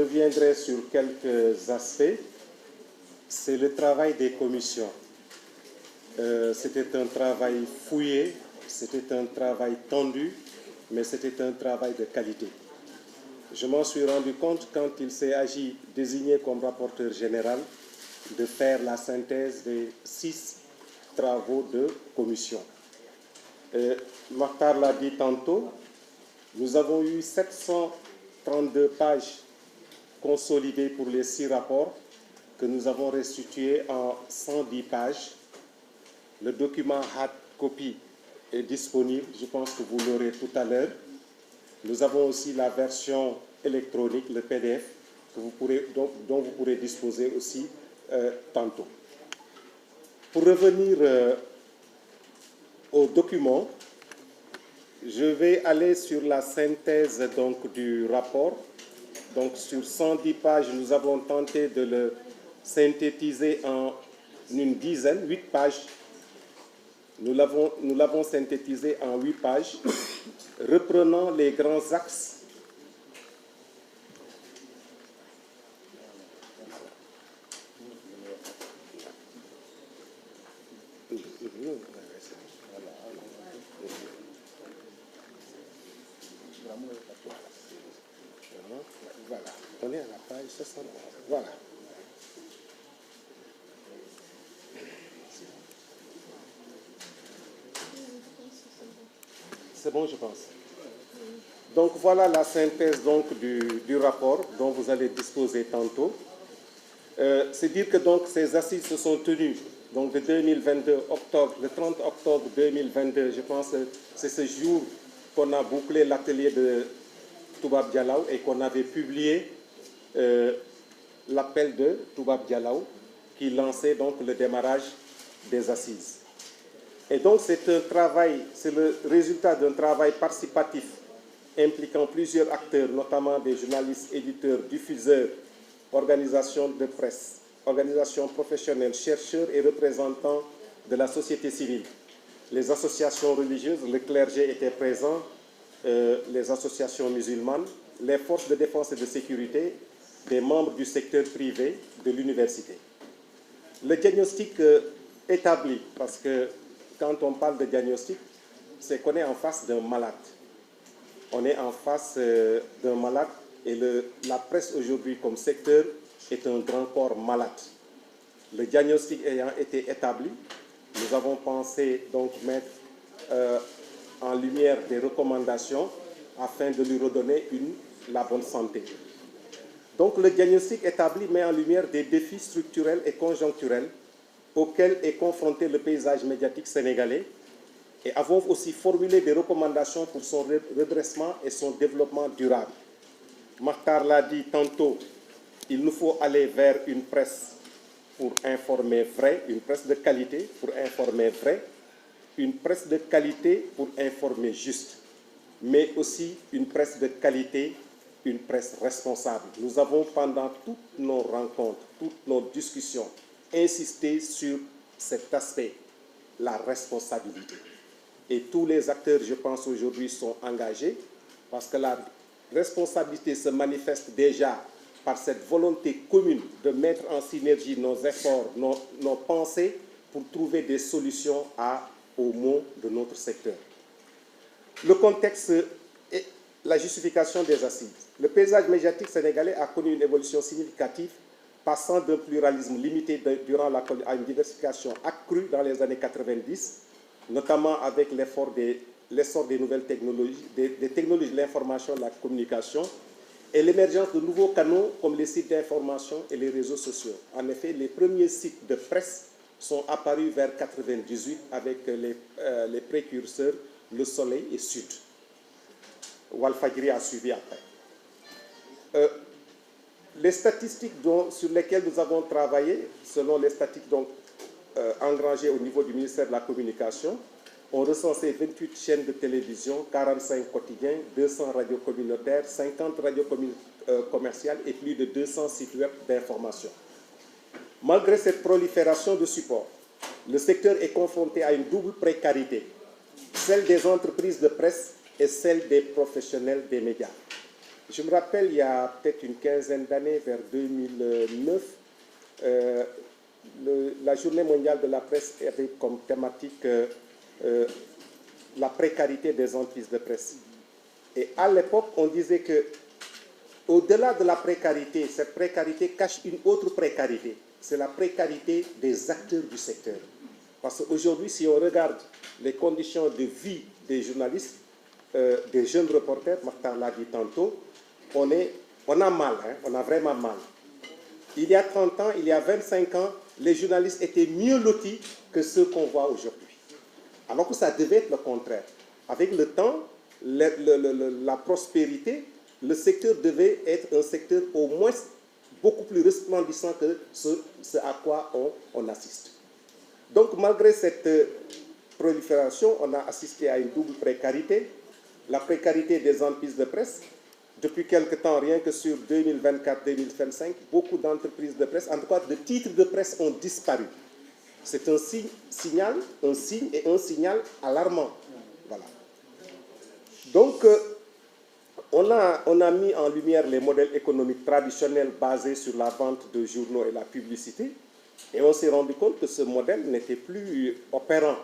reviendrai sur quelques aspects. C'est le travail des commissions. C'était un travail fouillé, c'était un travail tendu, mais c'était un travail de qualité. Je m'en suis rendu compte quand il s'est agi, désigné comme rapporteur général, de faire la synthèse des 6 travaux de commission. Mokhtar l'a dit tantôt, nous avons eu 732 pages consolidées pour les 6 rapports que nous avons restitués en 110 pages. Le document hard copy est disponible, je pense que vous l'aurez tout à l'heure. Nous avons aussi la version électronique, le PDF, dont vous pourrez disposer aussi tantôt. Pour revenir au document, je vais aller sur la synthèse donc, du rapport. Donc, sur 110 pages, nous avons tenté de le synthétiser en une dizaine, 8 pages. Nous l'avons synthétisé en 8 pages, reprenant les grands axes Voilà, on est à la page 60. Voilà. C'est bon, je pense. Donc voilà la synthèse donc, du rapport dont vous allez disposer tantôt. C'est dire que donc, ces assises se sont tenues donc, de 2022, le 30 octobre 2022, je pense que c'est ce jour qu'on a bouclé l'atelier de Toubab Dialaw et qu'on avait publié l'appel de Toubab Dialaw qui lançait donc le démarrage des assises. Et donc c'est un travail, c'est le résultat d'un travail participatif impliquant plusieurs acteurs, notamment des journalistes, éditeurs, diffuseurs, organisations de presse, organisations professionnelles, chercheurs et représentants de la société civile. Les associations religieuses, le clergé était présent, les associations musulmanes, les forces de défense et de sécurité, des membres du secteur privé de l'université. Le diagnostic établi, parce que quand on parle de diagnostic, c'est qu'on est en face d'un malade. On est en face d'un malade et la presse aujourd'hui comme secteur est un grand corps malade. Le diagnostic ayant été établi, nous avons pensé donc mettre en lumière des recommandations afin de lui redonner la bonne santé. Donc le diagnostic établi met en lumière des défis structurels et conjoncturels auxquels est confronté le paysage médiatique sénégalais et avons aussi formulé des recommandations pour son redressement et son développement durable. Mokhtar l'a dit tantôt, il nous faut aller vers une presse pour informer vrai, une presse de qualité pour informer vrai, une presse de qualité pour informer juste, mais aussi une presse de qualité, une presse responsable. Nous avons pendant toutes nos rencontres, toutes nos discussions, insisté sur cet aspect, la responsabilité. Et tous les acteurs, je pense, aujourd'hui sont engagés parce que la responsabilité se manifeste déjà par cette volonté commune de mettre en synergie nos efforts, nos pensées pour trouver des solutions aux maux de notre secteur. Le contexte et la justification des assises. Le paysage médiatique sénégalais a connu une évolution significative, passant d'un pluralisme limité à une diversification accrue dans les années 90, notamment avec l'essor des nouvelles technologies, des technologies de l'information et de la communication, et l'émergence de nouveaux canaux comme les sites d'information et les réseaux sociaux. En effet, les premiers sites de presse sont apparus vers 1998 avec les précurseurs Le Soleil et Sud. Walfadjri a suivi après. Les statistiques sur lesquelles nous avons travaillé, selon les statistiques engrangées au niveau du ministère de la Communication, ont recensé 28 chaînes de télévision, 45 quotidiens, 200 radios communautaires, 50 radios commerciales et plus de 200 sites web d'information. Malgré cette prolifération de supports, le secteur est confronté à une double précarité, celle des entreprises de presse et celle des professionnels des médias. Je me rappelle, il y a peut-être une quinzaine d'années, vers 2009, la Journée mondiale de la presse avait comme thématique la précarité des entreprises de presse. Et à l'époque, on disait que au-delà de la précarité, cette précarité cache une autre précarité. C'est la précarité des acteurs du secteur. Parce qu'aujourd'hui, si on regarde les conditions de vie des journalistes, des jeunes reporters, Martin l'a dit tantôt, on a mal, hein, on a vraiment mal. Il y a 30 ans, il y a 25 ans, les journalistes étaient mieux lotis que ceux qu'on voit aujourd'hui. Alors que ça devait être le contraire. Avec le temps, la prospérité, le secteur devait être un secteur au moins beaucoup plus resplendissant que ce à quoi on assiste. Donc malgré cette prolifération, on a assisté à une double précarité. La précarité des entreprises de presse. Depuis quelque temps, rien que sur 2024-2025, beaucoup d'entreprises de presse, en tout cas de titres de presse, ont disparu. C'est un signe et un signal alarmant. Voilà. Donc, on a mis en lumière les modèles économiques traditionnels basés sur la vente de journaux et la publicité, et on s'est rendu compte que ce modèle n'était plus opérant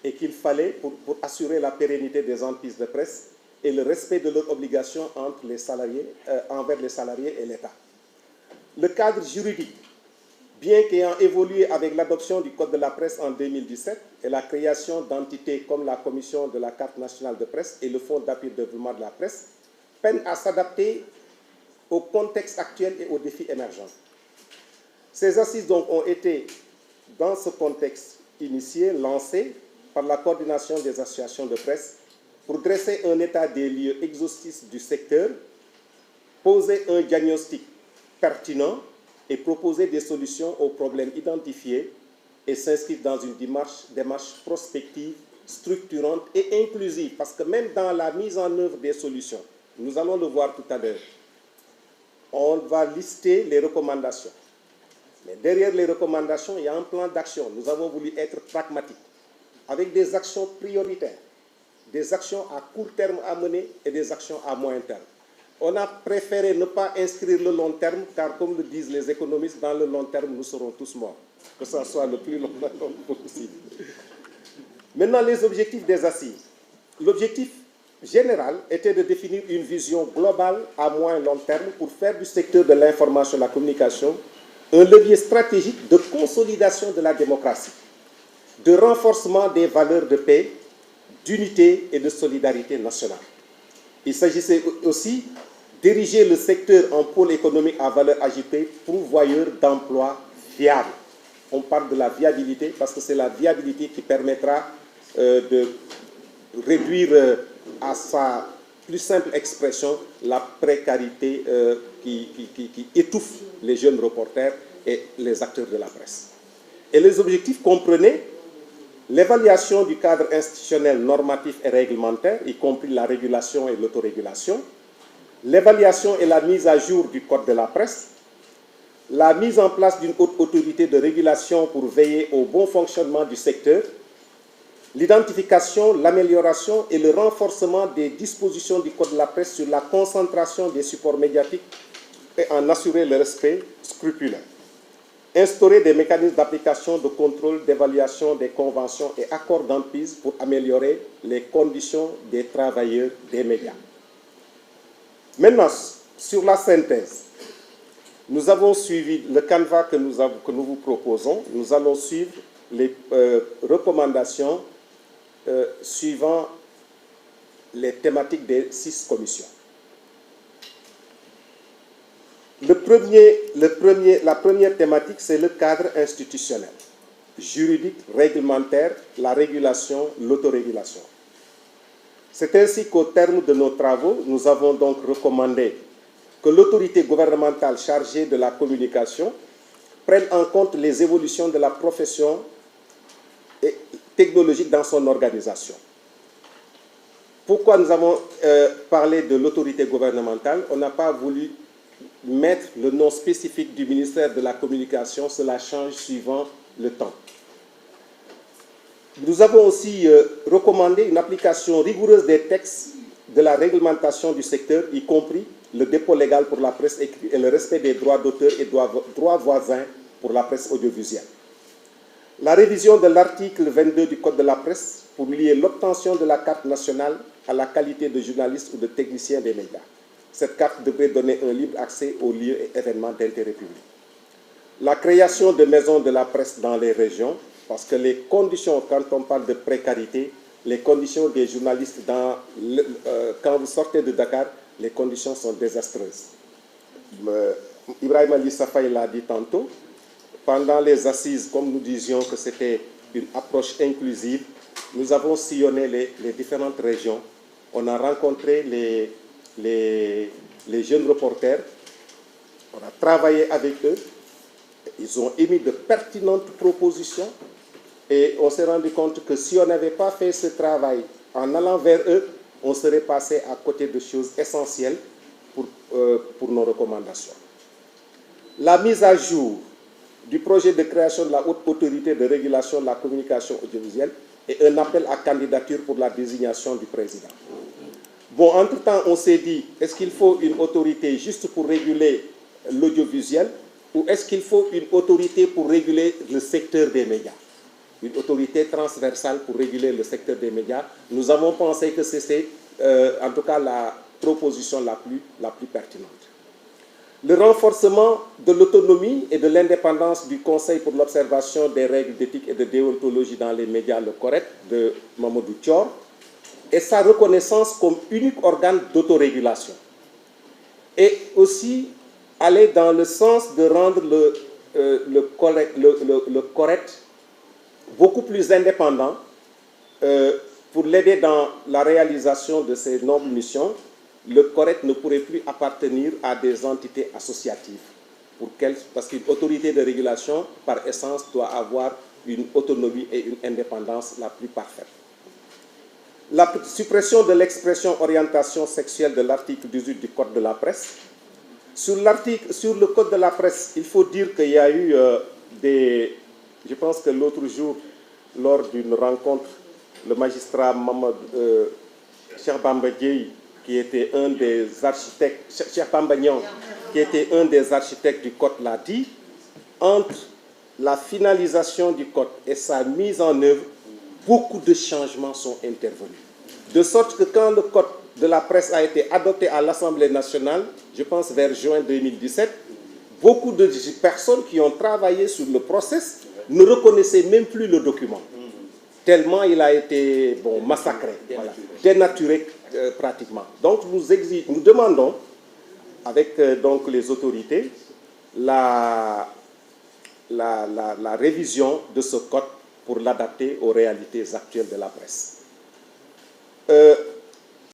et qu'il fallait, pour assurer la pérennité des entreprises de presse et le respect de leurs obligations envers les salariés et l'État. Le cadre juridique, bien qu'ayant évolué avec l'adoption du Code de la presse en 2017 et la création d'entités comme la Commission de la Carte nationale de presse et le Fonds d'appui au développement de la presse, peine à s'adapter au contexte actuel et aux défis émergents. Ces assises donc ont été, dans ce contexte initié, lancées par la coordination des associations de presse pour dresser un état des lieux exhaustif du secteur, poser un diagnostic pertinent et proposer des solutions aux problèmes identifiés et s'inscrire dans une démarche prospective, structurante et inclusive. Parce que même dans la mise en œuvre des solutions, nous allons le voir tout à l'heure, on va lister les recommandations. Mais derrière les recommandations, il y a un plan d'action. Nous avons voulu être pragmatiques, avec des actions prioritaires, des actions à court terme à mener et des actions à moyen terme. On a préféré ne pas inscrire le long terme, car comme le disent les économistes, dans le long terme, nous serons tous morts, que ce soit le plus long terme possible. Maintenant, les objectifs des assises. L'objectif général était de définir une vision globale à moyen et long terme pour faire du secteur de l'information et de la communication un levier stratégique de consolidation de la démocratie, de renforcement des valeurs de paix, d'unité et de solidarité nationale. Il s'agissait aussi d'ériger le secteur en pôle économique à valeur ajoutée pourvoyeur d'emplois viables. On parle de la viabilité parce que c'est la viabilité qui permettra de réduire à sa plus simple expression la précarité qui étouffe les jeunes reporters et les acteurs de la presse. Et les objectifs comprenaient l'évaluation du cadre institutionnel, normatif et réglementaire, y compris la régulation et l'autorégulation, l'évaluation et la mise à jour du Code de la presse, la mise en place d'une haute autorité de régulation pour veiller au bon fonctionnement du secteur, l'identification, l'amélioration et le renforcement des dispositions du Code de la presse sur la concentration des supports médiatiques et en assurer le respect scrupuleux. Instaurer des mécanismes d'application, de contrôle, d'évaluation des conventions et accords d'emprise pour améliorer les conditions des travailleurs des médias. Maintenant, sur la synthèse, nous avons suivi le canevas que nous vous proposons. Nous allons suivre les recommandations suivant les thématiques des 6 commissions. La première thématique, c'est le cadre institutionnel, juridique, réglementaire, la régulation, l'autorégulation. C'est ainsi qu'au terme de nos travaux, nous avons donc recommandé que l'autorité gouvernementale chargée de la communication prenne en compte les évolutions de la profession technologique dans son organisation. Pourquoi nous avons parlé de l'autorité gouvernementale? On n'a pas voulu mettre le nom spécifique du ministère de la Communication, cela change suivant le temps. Nous avons aussi recommandé une application rigoureuse des textes de la réglementation du secteur, y compris le dépôt légal pour la presse écrite et le respect des droits d'auteur et droits voisins pour la presse audiovisuelle. La révision de l'article 22 du Code de la presse pour lier l'obtention de la carte nationale à la qualité de journaliste ou de technicien des médias. Cette carte devrait donner un libre accès aux lieux et événements d'intérêt public. La création de maisons de la presse dans les régions, parce que les conditions, quand on parle de précarité, les conditions des journalistes, quand vous sortez de Dakar, les conditions sont désastreuses. Ibrahim Ali Safai l'a dit tantôt, pendant les assises, comme nous disions que c'était une approche inclusive, nous avons sillonné les différentes régions, on a rencontré les jeunes reporters, on a travaillé avec eux, ils ont émis de pertinentes propositions et on s'est rendu compte que si on n'avait pas fait ce travail en allant vers eux, on serait passé à côté de choses essentielles pour nos recommandations. La mise à jour du projet de création de la haute autorité de régulation de la communication audiovisuelle et un appel à candidature pour la désignation du président. Bon, entre-temps, on s'est dit, est-ce qu'il faut une autorité juste pour réguler l'audiovisuel ou est-ce qu'il faut une autorité pour réguler le secteur des médias? Une autorité transversale pour réguler le secteur des médias. Nous avons pensé que c'était en tout cas la proposition la plus pertinente. Le renforcement de l'autonomie et de l'indépendance du Conseil pour l'observation des règles d'éthique et de déontologie dans les médias, le CORED, de Mamadou Thior, et sa reconnaissance comme unique organe d'autorégulation. Et aussi aller dans le sens de rendre le CORED beaucoup plus indépendant pour l'aider dans la réalisation de ses nobles missions. Le CORED ne pourrait plus appartenir à des entités associatives. Parce qu'une autorité de régulation, par essence, doit avoir une autonomie et une indépendance la plus parfaite. La suppression de l'expression orientation sexuelle de l'article 18 du Code de la presse. Sur le Code de la presse, il faut dire qu'il y a eu Je pense que l'autre jour, lors d'une rencontre, le magistrat Cheikh Bamba Dièye, qui était un des architectes, Cheikh Bamba Niang, qui était un des architectes du Code, l'a dit, entre la finalisation du Code et sa mise en œuvre, beaucoup de changements sont intervenus. De sorte que quand le Code de la presse a été adopté à l'Assemblée nationale, je pense vers juin 2017, beaucoup de personnes qui ont travaillé sur le process ne reconnaissaient même plus le document, tellement il a été massacré, dénaturé pratiquement. Donc nous demandons, avec donc les autorités, la révision de ce code pour l'adapter aux réalités actuelles de la presse.